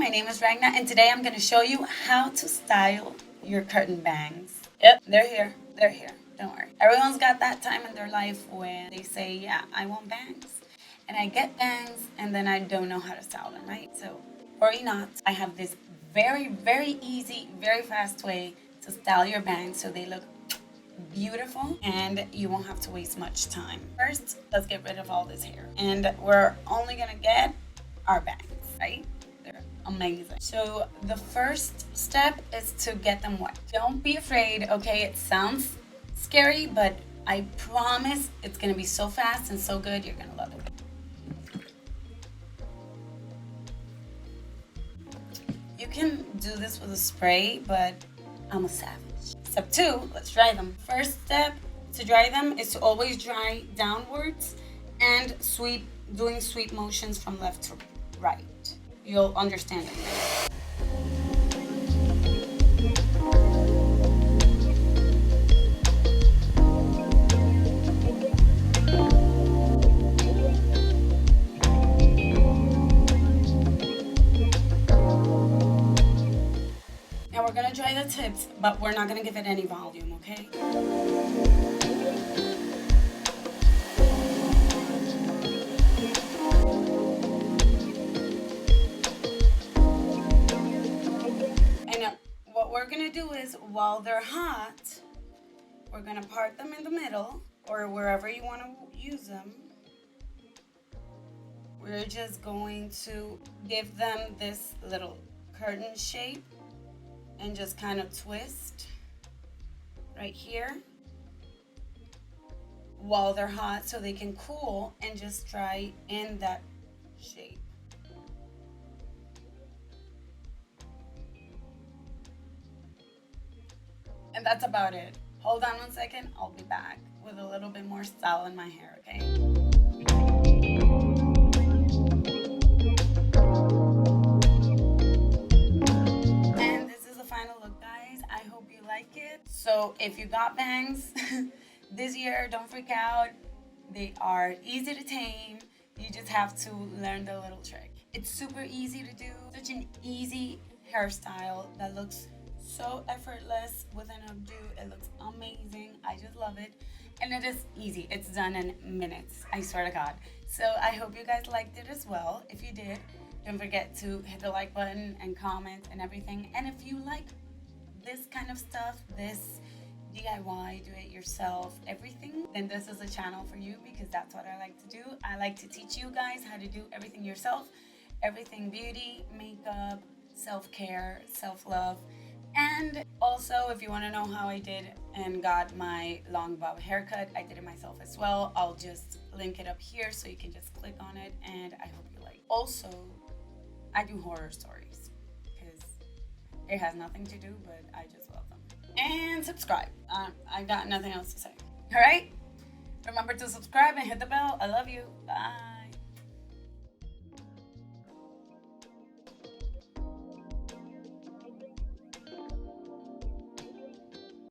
my name is Ragna, and today I'm going to show you how to style your curtain bangs. Yep, they're here. They're here. Don't worry. Everyone's got that time in their life when they say, yeah, I want bangs. And I get bangs, and then I don't know how to style them, right? So, worry not. I have this very, very easy, very fast way to style your bangs so they look beautiful and you won't have to waste much time. First, let's get rid of all this hair. And we're only gonna get our bangs, right? They're amazing. So the first step is to get them wet. Don't be afraid, okay? It sounds scary, but I promise it's gonna be so fast and so good, you're gonna love it. You can do this with a spray, but I'm a savage. Step 2, let's dry them. First step to dry them is to always dry downwards and doing sweep motions from left to right. You'll understand it later. Now we're gonna dry the tips, but we're not gonna give it any volume, okay? And what we're gonna do is, while they're hot, we're gonna part them in the middle, or wherever you wanna use them. We're just going to give them this little curtain shape and just kind of twist right here while they're hot so they can cool and just dry in that shape. And that's about it. Hold on 1 second, I'll be back with a little bit more style in my hair, okay? Like it. So if you got bangs this year, don't freak out. They are easy to tame. You just have to learn the little trick. It's super easy to do. Such an easy hairstyle that looks so effortless with an updo. It looks amazing. I just love it. And it is easy. It's done in minutes. I swear to God. So I hope you guys liked it as well. If you did, don't forget to hit the like button and comment and everything. And if you like this kind of stuff, this DIY, do it yourself, everything, then this is a channel for you, because that's what I like to do. I like to teach you guys how to do everything yourself, everything beauty, makeup, self-care, self-love. And also, if you want to know how I did and got my long bob haircut, I did it myself as well. I'll just link it up here so you can just click on it, and I hope you like. Also, I do horror stories. It has nothing to do, but I just love them. And subscribe. I got nothing else to say. All right? Remember to subscribe and hit the bell. I love you. Bye.